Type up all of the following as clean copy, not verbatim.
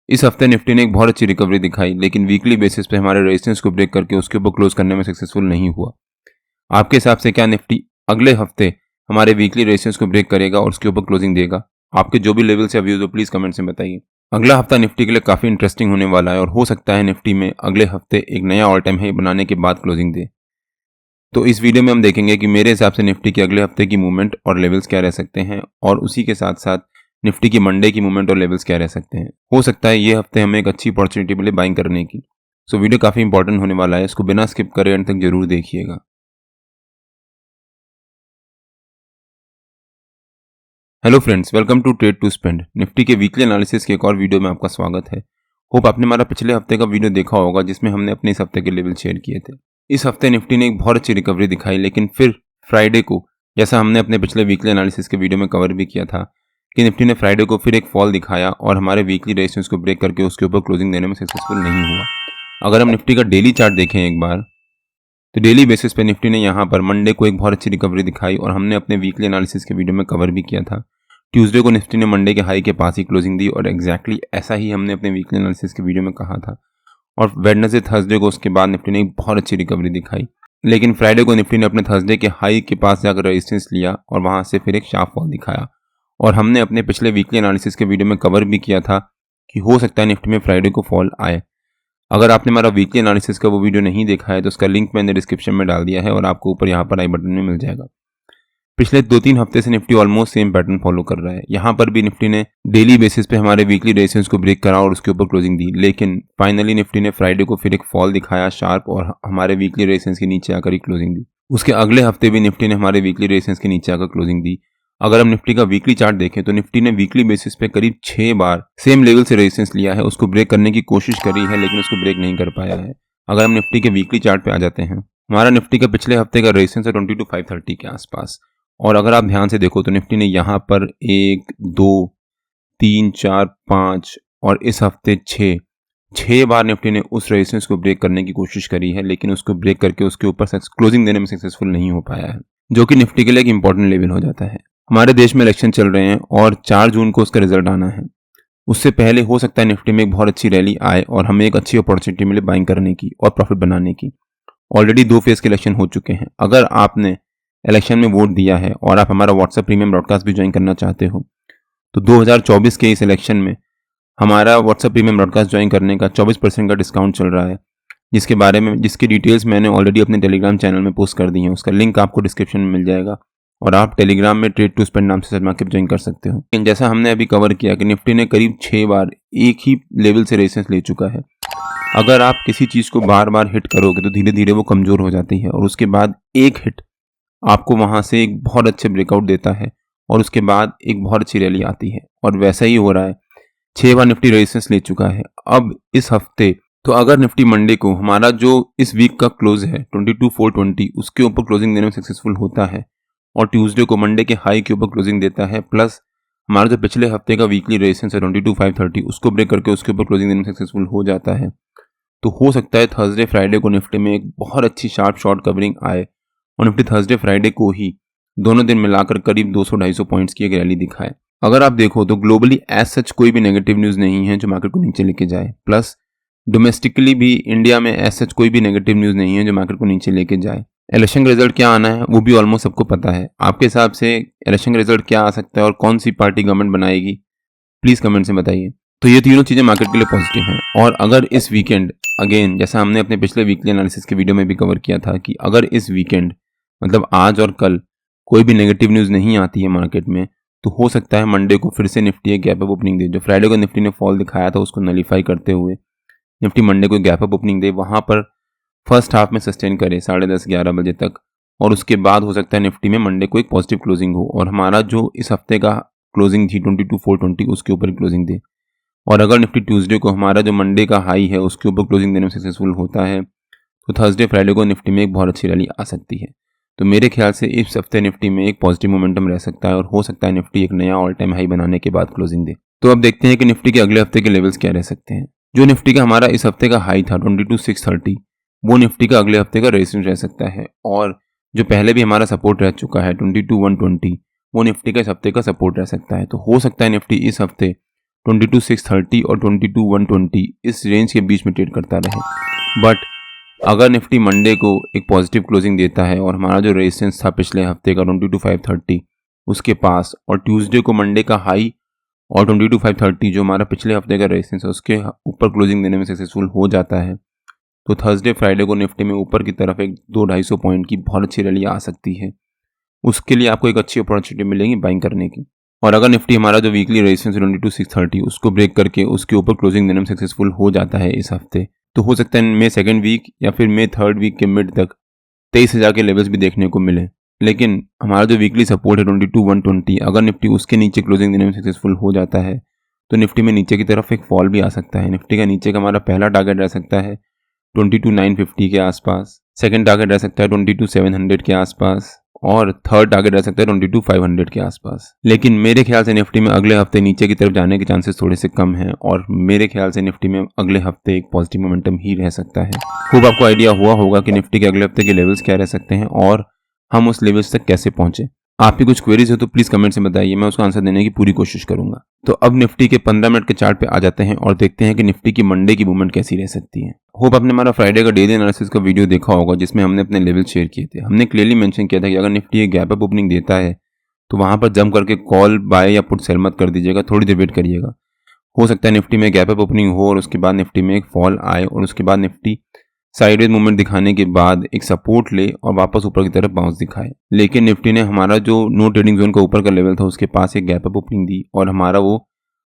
इस हफ्ते निफ्टी ने एक बहुत अच्छी रिकवरी दिखाई, लेकिन वीकली बेसिस पे हमारे रेजिस्टेंस को ब्रेक करके उसके ऊपर क्लोज करने में सक्सेसफुल नहीं हुआ। आपके हिसाब से क्या निफ्टी अगले हफ्ते हमारे वीकली रेजिस्टेंस को ब्रेक करेगा और उसके ऊपर क्लोजिंग देगा? आपके जो भी लेवल्स या व्यूज हो प्लीज कमेंट्स में बताइए। अगला हफ्ता निफ्टी के लिए काफी इंटरेस्टिंग होने वाला है और हो सकता है निफ्टी में अगले हफ्ते एक नया ऑल टाइम हाई बनाने के बाद क्लोजिंग दे। तो इस वीडियो में हम देखेंगे कि मेरे हिसाब से निफ्टी के अगले हफ्ते की मूवमेंट और लेवल्स क्या रह सकते हैं, और उसी के साथ साथ निफ्टी की मंडे की मूवमेंट और लेवल्स क्या रह सकते हैं। हो सकता है ये हफ्ते हमें एक अच्छी अपॉर्चुनिटी मिले बाइंग करने की। सो वीडियो काफी इंपॉर्टेंट होने वाला है, इसको बिना स्किप करे अंत तक जरूर देखिएगा। Hello friends, welcome to trade to spend. Nifty के वीकली एनालिसिस के एक और वीडियो में आपका स्वागत है। होप आपने हमारा पिछले हफ्ते का वीडियो देखा होगा जिसमें हमने अपने इस हफ्ते के लेवल शेयर किए थे। इस हफ्ते निफ्टी ने एक बहुत अच्छी रिकवरी दिखाई, लेकिन फिर फ्राइडे को, जैसा हमने अपने पिछले वीकली एनालिसिस के वीडियो में कवर भी किया था, कि निफ्टी ने फ्राइडे को फिर एक फॉल दिखाया और हमारे वीकली रेजिस्टेंस को ब्रेक करके उसके ऊपर क्लोजिंग देने में सक्सेसफुल नहीं हुआ। अगर हम निफ्टी का डेली चार्ट देखें एक बार, तो डेली बेसिस पे निफ्टी ने यहाँ पर मंडे को एक बहुत अच्छी रिकवरी दिखाई और हमने अपने वीकली एनालिसिस के वीडियो में कवर भी किया था। ट्यूसडे को निफ्टी ने मंडे के हाई के पास ही क्लोजिंग दी और एग्जैक्टली ऐसा ही हमने अपने वीकली एनालिसिस के वीडियो में कहा था। और वेडनेसडे थर्सडे को उसके बाद निफ्टी ने एक बहुत अच्छी रिकवरी दिखाई, लेकिन फ्राइडे को निफ्टी ने अपने थर्सडे के हाई के पास जाकर रेजिस्टेंस लिया और वहां से फिर एक शार्प फॉल दिखाया। और हमने अपने पिछले वीकली एनालिसिस के वीडियो में कवर भी किया था कि हो सकता है निफ्टी में फ्राइडे को फॉल आए। अगर आपने हमारा वीकली एनालिसिस का वो वीडियो नहीं देखा है तो उसका लिंक मैंने डिस्क्रिप्शन में डाल दिया है और आपको ऊपर यहाँ पर आई बटन में मिल जाएगा। पिछले 2-3 हफ्ते से Nifty almost same pattern follow कर रहा है। यहाँ पर भी निफ्टी ने डेली बेसिस पे हमारे वीकली रेजिस्टेंस को ब्रेक करा और उसके ऊपर क्लोजिंग दी, लेकिन फाइनली निफ्टी ने फ्राइडे को फिर एक फॉल दिखाया शार्प और हमारे वीकली रेजिस्टेंस के नीचे आकर ही क्लोजिंग दी। उसके अगले हफ्ते भी निफ्टी ने हमारे वीकली रेजिस्टेंस के नीचे आकर क्लोजिंग दी। अगर हम निफ्टी का वीकली चार्ट देखें तो निफ्टी ने वीकली बेसिस पे करीब 6 बार सेम लेवल से रेजिस्टेंस लिया है, उसको ब्रेक करने की कोशिश करी है लेकिन उसको ब्रेक नहीं कर पाया है। अगर हम निफ्टी के वीकली चार्ट पे आ जाते हैं, हमारा निफ्टी का पिछले हफ्ते का रेजिस्टेंस है 22,530 के आसपास। और अगर आप ध्यान से देखो तो निफ्टी ने यहाँ पर 1, 2, 3, 4, 5 और इस हफ्ते 6 बार निफ्टी ने उस रेजिस्टेंस को ब्रेक करने की कोशिश करी है, लेकिन उसको ब्रेक करके उसके ऊपर क्लोजिंग देने में सक्सेसफुल नहीं हो पाया है, जो कि निफ्टी के लिए एक इंपॉर्टेंट लेवल हो जाता है। हमारे देश में इलेक्शन चल रहे हैं और 4 जून को उसका रिजल्ट आना है। उससे पहले हो सकता है निफ्टी में एक बहुत अच्छी रैली आए और हमें एक अच्छी अपॉर्चुनिटी मिले बाइंग करने की और प्रॉफिट बनाने की। ऑलरेडी 2 फेज के इलेक्शन हो चुके हैं। अगर आपने इलेक्शन में वोट दिया है और आप हमारा व्हाट्सएप प्रीमियम ब्रॉडकास्ट भी ज्वाइन करना चाहते हो, तो 2024 के इस इलेक्शन में हमारा व्हाट्सएप प्रीमियम ब्रॉडकास्ट ज्वाइन करने का 24% का डिस्काउंट चल रहा है, जिसकी डिटेल्स मैंने ऑलरेडी अपने टेलीग्राम चैनल में पोस्ट कर दी हैं। उसका लिंक आपको डिस्क्रिप्शन में मिल जाएगा और आप टेलीग्राम में ट्रेड टू स्पेंड नाम से सरमा के ज्वाइन कर सकते हो। लेकिन जैसा हमने अभी कवर किया कि निफ्टी ने करीब 6 बार एक ही लेवल से रेजिस्टेंस ले चुका है। अगर आप किसी चीज़ को बार बार हिट करोगे तो धीरे धीरे वो कमज़ोर हो जाती है और उसके बाद एक हिट आपको वहां से एक बहुत अच्छे ब्रेकआउट देता है और उसके बाद एक बहुत अच्छी रैली आती है, और वैसा ही हो रहा है। 6 बार निफ्टी रेजिस्टेंस ले चुका है। अब इस हफ्ते तो अगर निफ्टी मंडे को हमारा जो इस वीक का क्लोज है 22,420 उसके ऊपर क्लोजिंग देने में सक्सेसफुल होता है और ट्यूसडे को मंडे के हाई के ऊपर क्लोजिंग देता है, प्लस हमारा जो पिछले हफ्ते का वीकली रेजिस्टेंस है 22,530 उसको ब्रेक करके उसके ऊपर क्लोजिंग देने में सक्सेसफुल हो जाता है, तो हो सकता है थर्सडे फ्राइडे को निफ्टी में एक बहुत अच्छी शार्प शॉर्ट कवरिंग आए और निफ्टी थर्सडे फ्राइडे को ही दोनों दिन मिलाकर करीब 200-250 पॉइंट्स की एक रैली दिखाए। अगर आप देखो तो ग्लोबली एज सच कोई भी नेगेटिव न्यूज़ नहीं है जो मार्केट को नीचे लेके जाए, प्लस डोमेस्टिकली भी इंडिया में एज सच कोई भी नेगेटिव न्यूज़ नहीं है जो मार्केट को नीचे लेके जाए। इलेक्शन का रिजल्ट क्या आना है वो भी ऑलमोस्ट सबको पता है। आपके हिसाब से इलेक्शन का रिजल्ट क्या आ सकता है और कौन सी पार्टी गवर्नमेंट बनाएगी, प्लीज़ कमेंट से बताइए। तो ये तीनों चीज़ें मार्केट के लिए पॉजिटिव हैं। और अगर इस वीकेंड अगेन, जैसा हमने अपने पिछले वीकली एनालिसिस के वीडियो में भी कवर किया था, कि अगर इस वीकेंड मतलब आज और कल कोई भी नेगेटिव न्यूज़ नहीं आती है मार्केट में, तो हो सकता है मंडे को फिर से निफ्टी एक गैप अप ओपनिंग दे। जो फ्राइडे को निफ्टी ने फॉल दिखाया था उसको नलीफाई करते हुए निफ्टी मंडे को गैप अप ओपनिंग दे, वहां पर फर्स्ट हाफ में सस्टेन करे 10:30-11 बजे तक, और उसके बाद हो सकता है निफ्टी में मंडे को एक पॉजिटिव क्लोजिंग हो और हमारा जो इस हफ्ते का क्लोजिंग थी 22,420 उसके ऊपर क्लोजिंग दे। और अगर निफ्टी ट्यूसडे को हमारा जो मंडे का हाई है उसके ऊपर क्लोजिंग देने में सक्सेसफुल होता है, तो थर्सडे फ्राइडे को निफ्टी में एक बहुत अच्छी रैली आ सकती है। तो मेरे ख्याल से इस हफ्ते निफ्टी में एक पॉजिटिव मोमेंटम रह सकता है और हो सकता है निफ्टी एक नया ऑल टाइम हाई बनाने के बाद क्लोजिंग दे। तो अब देखते हैं कि निफ्टी के अगले हफ्ते के लेवल्स क्या रह सकते हैं। जो निफ्टी का हमारा इस हफ्ते का हाई था 22,630, वो निफ्टी का अगले हफ्ते का रेजिस्टेंस रह सकता है, और जो पहले भी हमारा सपोर्ट रह चुका है 22,120 वो निफ्टी का इस हफ्ते का सपोर्ट रह सकता है। तो हो सकता है निफ्टी इस हफ्ते 22,630 और 22,120 इस रेंज के बीच में ट्रेड करता रहे। बट अगर निफ्टी मंडे को एक पॉजिटिव क्लोजिंग देता है और हमारा जो रेजिस्टेंस था पिछले हफ्ते का 22,530 उसके पास, और ट्यूसडे को मंडे का हाई और 22,530 जो हमारा पिछले हफ्ते का रेजिस्टेंस है उसके ऊपर क्लोजिंग देने में सक्सेसफुल हो जाता है, तो थर्सडे फ्राइडे को निफ्टी में ऊपर की तरफ एक 200-250 पॉइंट की बहुत अच्छी रैली आ सकती है। उसके लिए आपको एक अच्छी अपॉर्चुनिटी मिलेगी बाइंग करने की। और अगर निफ्टी हमारा जो वीकली रेजिस्टेंस 22,630 उसको ब्रेक करके उसके ऊपर क्लोजिंग देने में सक्सेसफुल हो जाता है इस हफ्ते, तो हो सकता है मई सेकेंड वीक या फिर मई थर्ड वीक के मिड तक 23,000 के लेवल्स भी देखने को मिले। लेकिन हमारा जो वीकली सपोर्ट है 22,120, अगर निफ्टी उसके नीचे क्लोजिंग देने में सक्सेसफुल हो जाता है तो निफ्टी में नीचे की तरफ एक फॉल भी आ सकता है। निफ्टी का नीचे का हमारा पहला टारगेट रह सकता है 22,950 के आसपास, सेकंड टारगेट रह सकता है 22,700 के आसपास, और थर्ड टारगेट रह सकता है 22,500 के आसपास। लेकिन मेरे ख्याल से निफ्टी में अगले हफ्ते नीचे की तरफ जाने के चांसेस थोड़े से कम हैं, और मेरे ख्याल से निफ्टी में अगले हफ्ते एक पॉजिटिव मोमेंटम ही रह सकता है। खूब आपको आइडिया हुआ होगा कि निफ्टी के अगले हफ्ते के लेवल्स क्या रह सकते हैं और हम उस लेवल्स तक कैसे पहुंचे। आपकी कुछ क्वेरीज हो तो प्लीज कमेंट से बताइए, मैं उसका आंसर देने की पूरी कोशिश करूंगा। तो अब निफ्टी के 15 मिनट के चार्ट पे आ जाते हैं और देखते हैं कि निफ्टी की मंडे की मूवमेंट कैसी रह सकती है। होप आपने हमारा फ्राइडे का डेली एनालिसिस का वीडियो देखा होगा जिसमें हमने अपने लेवल शेयर किए थे। हमने क्लियरली मेंशन किया था कि अगर निफ्टी एक गैप अप ओपनिंग देता है तो वहां पर जंप करके कॉल बाय या पुट सेल मत कर दीजिएगा, थोड़ी देर वेट करिएगा। हो सकता है निफ्टी में गैप अप ओपनिंग हो और उसके बाद निफ्टी में एक फॉल आए और उसके बाद निफ्टी साइडवेज मूवमेंट दिखाने के बाद एक सपोर्ट ले और वापस ऊपर की तरफ बाउंस दिखाए। लेकिन निफ्टी ने हमारा जो नो ट्रेडिंग जोन का ऊपर का लेवल था उसके पास एक गैप अप ओपनिंग दी और हमारा वो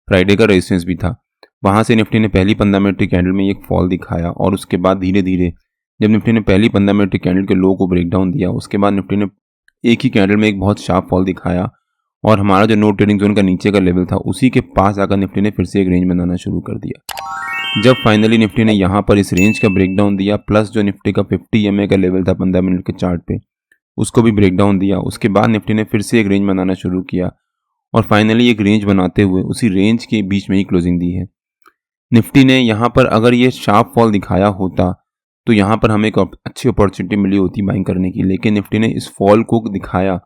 फ्राइडे का रेजिस्टेंस भी था। वहां से निफ्टी ने पहली 15 मिनट की कैंडल में एक फॉल दिखाया और उसके बाद धीरे धीरे जब निफ्टी ने पहली 15 मिनट की कैंडल के लो को ब्रेक डाउन दिया उसके बाद निफ्टी ने एक ही कैंडल में एक बहुत शार्प फॉल दिखाया और हमारा जो नो ट्रेडिंग जोन का नीचे का लेवल था उसी के पास आकर निफ्टी ने फिर से एक रेंज बनाना शुरू कर दिया। जब फाइनली निफ्टी ने यहाँ पर इस रेंज का ब्रेकडाउन दिया प्लस जो निफ्टी का 50 EMA का लेवल था 15 मिनट के चार्ट पे उसको भी ब्रेकडाउन दिया, उसके बाद निफ्टी ने फिर से एक रेंज बनाना शुरू किया और फाइनली एक रेंज बनाते हुए उसी रेंज के बीच में ही क्लोजिंग दी है। निफ्टी ने यहाँ पर अगर ये शार्प फॉल दिखाया होता तो यहाँ पर हमें एक अच्छी अपॉर्चुनिटी मिली होती बाइंग करने की, लेकिन निफ्टी ने इस फॉल को दिखाया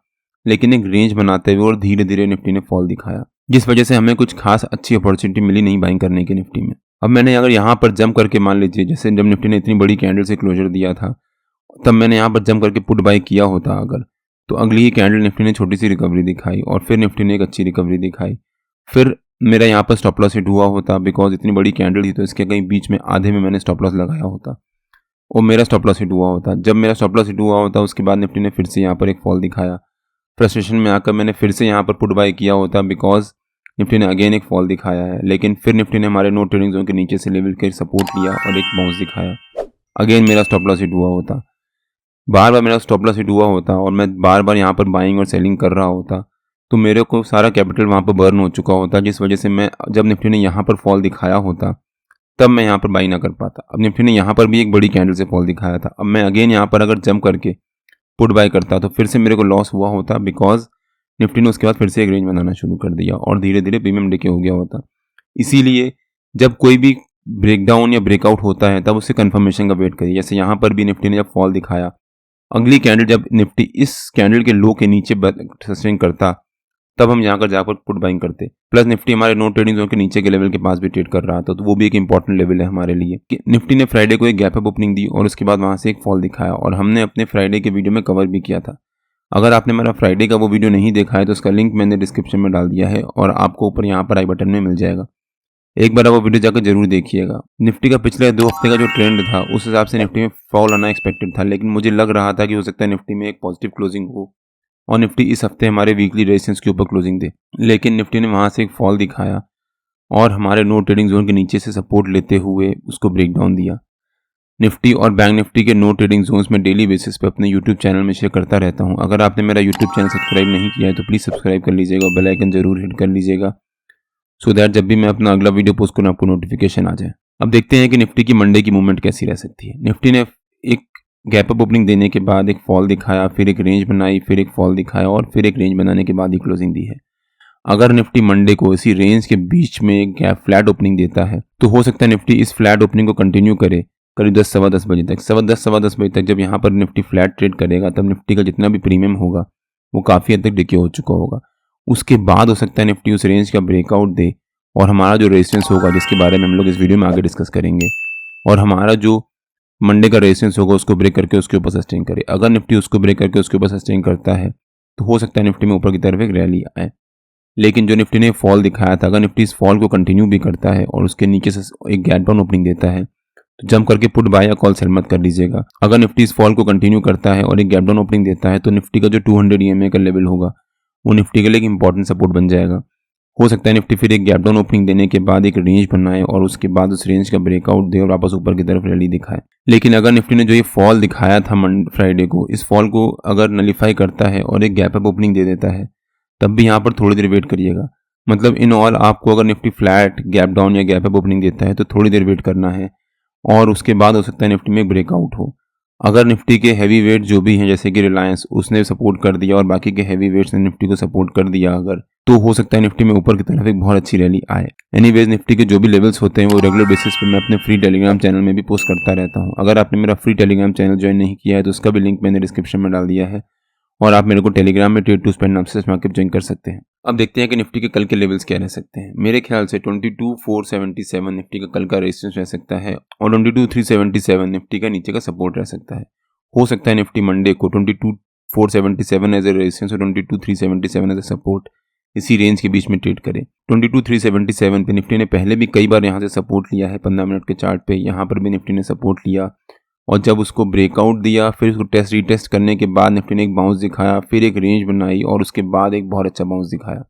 लेकिन एक रेंज बनाते हुए और धीरे धीरे निफ्टी ने फॉल दिखाया, जिस वजह से हमें कुछ खास अच्छी अपॉर्चुनिटी मिली नहीं बाइंग करने की निफ्टी में। अब मैंने अगर यहाँ पर जंप करके मान लीजिए जैसे जब निफ्टी ने इतनी बड़ी कैंडल से क्लोजर दिया था तब मैंने यहाँ पर जंप करके पुट बाई किया होता अगर, तो अगली ही कैंडल निफ्टी ने छोटी सी रिकवरी दिखाई और फिर निफ्टी ने एक अच्छी रिकवरी दिखाई, फिर मेरा यहाँ पर स्टॉप लॉस हिट हुआ होता बिकॉज इतनी बड़ी कैंडल थी तो इसके कहीं बीच में आधे में मैंने स्टॉप लॉस लगाया होता और मेरा स्टॉप लॉस हिट हुआ होता। जब मेरा स्टॉप लॉस हिट हुआ होता उसके बाद निफ्टी ने फिर से यहाँ पर एक फॉल दिखाया, फ्रस्ट्रेशन में आकर मैंने फिर से यहाँ पर पुट बाई किया होता बिकॉज निफ्टी ने अगेन एक फॉल दिखाया है, लेकिन फिर निफ्टी ने हमारे नो ट्रेडिंग जोन के नीचे से लेवल के सपोर्ट लिया और एक बाउंस दिखाया, अगेन मेरा स्टॉप लॉस हिट हुआ होता, बार बार मेरा स्टॉप लॉस हिट हुआ होता और मैं बार बार यहाँ पर बाइंग और सेलिंग कर रहा होता तो मेरे को सारा कैपिटल वहाँ पर बर्न हो चुका होता, जिस वजह से मैं जब निफ्टी ने यहाँ पर फॉल दिखाया होता तब मैं यहाँ पर बाई ना कर पाता। अब निफ्टी ने यहाँ पर भी एक बड़ी कैंडल से फॉल दिखाया था, अब मैं अगेन यहाँ पर अगर जंप करके पुट बाई करता तो फिर से मेरे को लॉस हुआ होता बिकॉज निफ्टी ने उसके बाद फिर से एक रेंज बनाना शुरू कर दिया और धीरे धीरे प्रीमियम डीके हो गया होता। इसीलिए जब कोई भी ब्रेकडाउन या ब्रेकआउट होता है तब उससे कंफर्मेशन का वेट करिए। जैसे यहाँ पर भी निफ्टी ने जब फॉल दिखाया, अगली कैंडल जब निफ्टी इस कैंडल के लो के नीचे सस्टेन करता तब हम यहाँ पर जाकर पुट बाइंग करते। प्लस निफ्टी हमारे नो ट्रेडिंग जोन के नीचे के लेवल के पास भी ट्रेड कर रहा था तो वो भी एक इंपॉर्टेंट लेवल है हमारे लिए। निफ्टी ने फ्राइडे को एक गैप अप ओपनिंग दी और उसके बाद वहाँ से एक फॉल दिखाया और हमने अपने फ्राइडे के वीडियो में कवर भी किया था। अगर आपने मेरा फ्राइडे का वो वीडियो नहीं देखा है तो उसका लिंक मैंने डिस्क्रिप्शन में डाल दिया है और आपको ऊपर यहाँ पर आई बटन में मिल जाएगा, एक बार वो वीडियो जाकर जरूर देखिएगा। निफ्टी का पिछले 2 हफ्ते का जो ट्रेंड था उस हिसाब से निफ्टी में फॉल आना एक्सपेक्टेड था, लेकिन मुझे लग रहा था कि हो सकता है निफ्टी में एक पॉजिटिव क्लोजिंग हो और निफ्टी इस हफ्ते हमारे वीकली रेजिस्टेंस के ऊपर क्लोजिंग दे, लेकिन निफ्टी ने वहाँ से एक फॉल दिखाया और हमारे नो ट्रेडिंग जोन के नीचे से सपोर्ट लेते हुए उसको ब्रेक डाउन दिया। निफ्टी और बैंक निफ्टी के नो ट्रेडिंग जोन्स में डेली बेसिस पे अपने यूट्यूब चैनल में शेयर करता रहता हूं। अगर आपने मेरा यूट्यूब चैनल सब्सक्राइब नहीं किया है तो प्लीज़ सब्सक्राइब कर लीजिएगा और बेल आइकन जरूर हिट कर लीजिएगा सो दैट जब भी मैं अपना अगला वीडियो पोस्ट करूँ आपको नोटिफिकेशन आ जाए। अब देखते हैं कि निफ्टी की मंडे की मूवमेंट कैसी रह सकती है। निफ्टी ने एक गैप अप ओपनिंग देने के बाद एक फॉल दिखाया, फिर एक रेंज बनाई, फिर एक फॉल दिखाया और फिर एक रेंज बनाने के बाद ही क्लोजिंग दी है। अगर निफ्टी मंडे को इसी रेंज के बीच में एक गैप फ्लैट ओपनिंग देता है तो हो सकता है निफ्टी इस फ्लैट ओपनिंग को कंटिन्यू करे करीब 10 सवा 10 बजे तक। सवा 10 बजे तक जब यहाँ पर निफ्टी फ्लैट ट्रेड करेगा तब निफ्टी का जितना भी प्रीमियम होगा वो काफ़ी हद तक डिके हो चुका होगा। उसके बाद हो सकता है निफ्टी उस रेंज का ब्रेकआउट दे और हमारा जो रेजिस्टेंस होगा जिसके बारे में हम लोग इस वीडियो में आगे डिस्कस करेंगे, और हमारा जो मंडे का रेजिस्टेंस होगा उसको ब्रेक करके उसके ऊपर सस्टेन करे। अगर निफ्टी उसको ब्रेक करके उसके ऊपर सस्टेन करता है तो हो सकता है निफ्टी में ऊपर की तरफ एक रैली आए। लेकिन जो निफ्टी ने फॉल दिखाया था, अगर निफ्टी इस फॉल को कंटिन्यू भी करता है और उसके नीचे से एक गैप डाउन ओपनिंग देता है तो जंप करके पुट बाय या कॉल सेल मत कर लीजिएगा। अगर निफ्टी इस फॉल को कंटिन्यू करता है और एक गैप डाउन ओपनिंग देता है तो निफ्टी का जो 200 EMA का लेवल होगा वो निफ्टी के लिए एक इंपॉर्टेंट सपोर्ट बन जाएगा। हो सकता है निफ्टी फिर एक गैप डाउन ओपनिंग देने के बाद एक रेंज बनाए और उसके बाद उस रेंज का ब्रेकआउट दे और वापस ऊपर की तरफ रैली दिखाए। लेकिन अगर निफ्टी ने जो ये फॉल दिखाया था फ्राइडे को, इस फॉल को अगर नलीफाई करता है और एक गैप अप ओपनिंग दे देता है तब भी यहाँ पर थोड़ी देर वेट करिएगा। मतलब इन ऑल आपको अगर निफ्टी फ्लैट गैप डाउन या गैप अप ओपनिंग देता है तो थोड़ी देर वेट करना है और उसके बाद हो सकता है निफ्टी में एक ब्रेकआउट हो। अगर निफ्टी के हैवी वेट जो भी हैं जैसे कि रिलायंस, उसने सपोर्ट कर दिया और बाकी के हैवी वेट्स ने निफ्टी को सपोर्ट कर दिया अगर, तो हो सकता है निफ्टी में ऊपर की तरफ एक बहुत अच्छी रैली आए। एनीवेज निफ्टी के जो भी लेवल्स होते हैं वो रेगुलर बेसिस पे मैं अपने फ्री टेलीग्राम चैनल में भी पोस्ट करता रहता हूँ। अगर आपने मेरा फ्री टेलीग्राम चैनल ज्वाइन नहीं किया है तो उसका भी लिंक मैंने डिस्क्रिप्शन में डाल दिया है और आप मेरे को टेलीग्राम में ट्रेड टू स्पेंड नाम से मार्केट ज्वाइन कर सकते हैं। अब देखते हैं कि निफ्टी के कल के लेवल्स क्या रह सकते हैं। मेरे ख्याल से 22,477 निफ्टी का कल का रेजिस्टेंस रह सकता है और 22,377 निफ्टी का नीचे का सपोर्ट रह सकता है। हो सकता है निफ्टी मंडे को 22,477 एज ए रेजिस्टेंस और 22,377 एज ए सपोर्ट इसी रेंज के बीच में ट्रेड करे। 22,377 पे निफ्टी ने पहले भी कई बार यहाँ से सपोर्ट लिया है 15 मिनट के चार्ट पे, यहाँ पर भी निफ्टी ने सपोर्ट लिया और जब उसको ब्रेकआउट दिया फिर उसको रीटेस्ट करने के बाद निफ्टी ने एक बाउंस दिखाया, फिर एक रेंज बनाई और उसके बाद एक बहुत अच्छा बाउंस दिखाया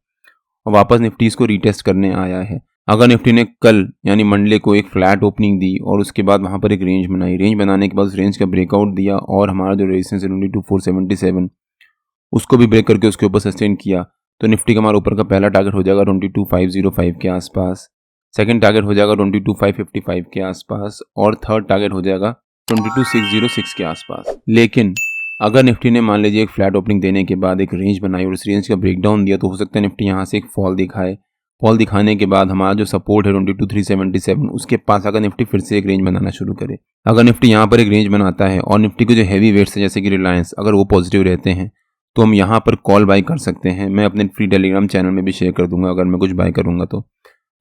और वापस निफ्टी इसको रीटेस्ट करने आया है। अगर निफ्टी ने कल यानी मंडे को एक फ्लैट ओपनिंग दी और उसके बाद वहाँ पर एक रेंज बनाई, रेंज बनाने के बाद उस रेंज का ब्रेकआउट दिया और हमारा जो रेजिस्टेंस है 22,477 उसको भी ब्रेक करके उसके ऊपर सस्टेन किया तो निफ्टी का हमारा ऊपर का पहला टारगेट हो जाएगा 22,505 के आसपास, सेकंड टारगेट हो जाएगा 22,555 के आसपास और थर्ड टारगेट हो जाएगा 22,606 के आसपास। लेकिन अगर निफ्टी ने मान लीजिए एक फ्लैट ओपनिंग देने के बाद एक रेंज बनाई और उस रेंज का ब्रेकडाउन दिया तो हो सकता है निफ्टी यहाँ से एक फॉल दिखाए। फॉल दिखाने के बाद हमारा जो सपोर्ट है 22,377 उसके पास अगर निफ्टी फिर से एक रेंज बनाना शुरू करे, अगर निफ्टी यहाँ पर एक रेंज बनाता है और निफ्टी के जो हैवी वेट्स है जैसे कि रिलायंस अगर वो पॉजिटिव रहते हैं तो हम यहाँ पर कॉल बाई कर सकते हैं। मैं अपने फ्री टेलीग्राम चैनल में भी शेयर कर दूंगा अगर मैं कुछ बाई करूंगा तो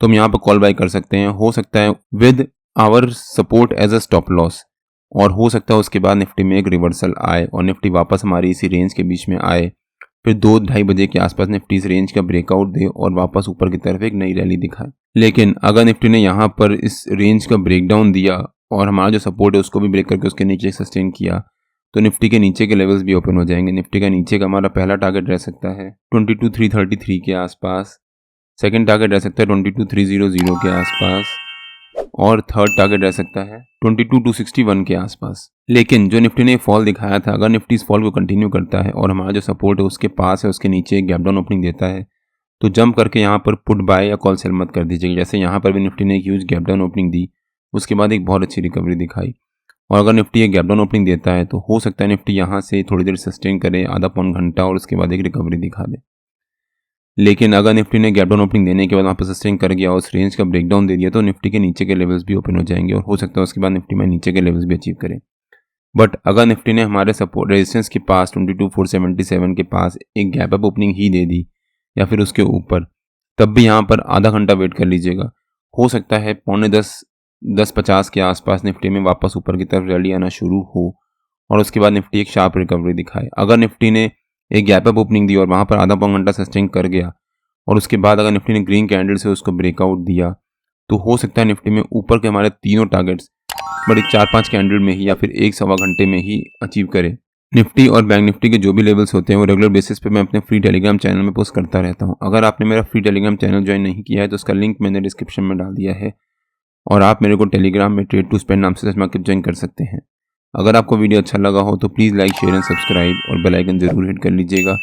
हम यहाँ पर कॉल बाई कर सकते हैं। हो सकता है with our support as a stop loss और हो सकता है उसके बाद निफ्टी में एक रिवर्सल आए और निफ्टी वापस हमारी इसी रेंज के बीच में आए, फिर 2-2:30 बजे के आसपास निफ्टी इस रेंज का ब्रेकआउट दे और वापस ऊपर की तरफ एक नई रैली दिखाए। लेकिन अगर निफ्टी ने यहाँ पर इस रेंज का ब्रेकडाउन दिया और हमारा जो सपोर्ट है उसको भी ब्रेक करके उसके नीचे सस्टेन किया तो निफ्टी के नीचे के लेवल्स भी ओपन हो जाएंगे। निफ्टी का नीचे का हमारा पहला टारगेट रह सकता है 22,333 के आसपास, सेकेंड टारगेट रह सकता है 22,300 के आसपास और थर्ड टारगेट रह सकता है 22,261 के आसपास। लेकिन जो निफ्टी ने फॉल दिखाया था, अगर निफ्टी इस फॉल को कंटिन्यू करता है और हमारा जो सपोर्ट है उसके पास है उसके नीचे एक गैप डाउन ओपनिंग देता है तो जंप करके यहाँ पर पुट बाय या कॉल सेल मत कर दीजिएगा। जैसे यहाँ पर भी निफ्टी ने एक ह्यूज गैप डाउन ओपनिंग दी, उसके बाद एक बहुत अच्छी रिकवरी दिखाई और अगर निफ्टी एक गैप डाउन ओपनिंग देता है तो हो सकता है निफ्टी यहाँ से थोड़ी देर सस्टेन करे, आधा पौन घंटा, और उसके बाद एक रिकवरी दिखा दे। लेकिन अगर निफ्टी ने गैप डाउन ओपनिंग देने के बाद वहाँ पर सस्टेन कर गया और उस रेंज का ब्रेकडाउन दे दिया तो निफ्टी के नीचे के लेवल्स भी ओपन हो जाएंगे और हो सकता है उसके बाद निफ्टी में नीचे के लेवल्स भी अचीव करें। बट अगर निफ्टी ने हमारे सपोर्ट रेजिस्टेंस के पास 22,477 के पास एक गैप अप ओपनिंग ही दे दी या फिर उसके ऊपर, तब भी यहाँ पर आधा घंटा वेट कर लीजिएगा। हो सकता है 9:50 के आसपास निफ्टी में वापस ऊपर की तरफ रैली आना शुरू हो और उसके बाद निफ्टी एक शार्प रिकवरी दिखाए। अगर निफ्टी ने एक गैप अप ओपनिंग दी और वहाँ पर आधा पौन घंटा सस्टेन कर गया और उसके बाद अगर निफ्टी ने ग्रीन कैंडल से उसको ब्रेकआउट दिया तो हो सकता है निफ्टी में ऊपर के हमारे तीनों टारगेट्स बड़ी 4-5 कैंडल में ही या फिर 1-1.25 घंटे में ही अचीव करे। निफ्टी और बैंक निफ्टी के जो भी लेवल्स होते हैं वो रेगुलर बेसिस पे मैं अपने फ्री टेलीग्राम चैनल में पोस्ट करता रहता हूँ। अगर आपने मेरा फ्री टेलीग्राम चैनल ज्वाइन नहीं किया है तो उसका लिंक मैंने डिस्क्रिप्शन में डाल दिया है और आप मेरे को टेलीग्राम में ट्रेड टू स्पेंड नाम से मार्केट ज्वाइन कर सकते हैं। अगर आपको वीडियो अच्छा लगा हो तो please like, share and subscribe और बेल आइकन जरूर हिट कर लीजिएगा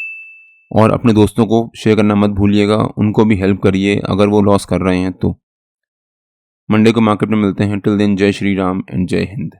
और अपने दोस्तों को शेयर करना मत भूलिएगा, उनको भी हेल्प करिए अगर वो लॉस कर रहे हैं तो। मंडे को मार्केट में मिलते हैं। टिल देन जय श्री राम एंड जय हिंद।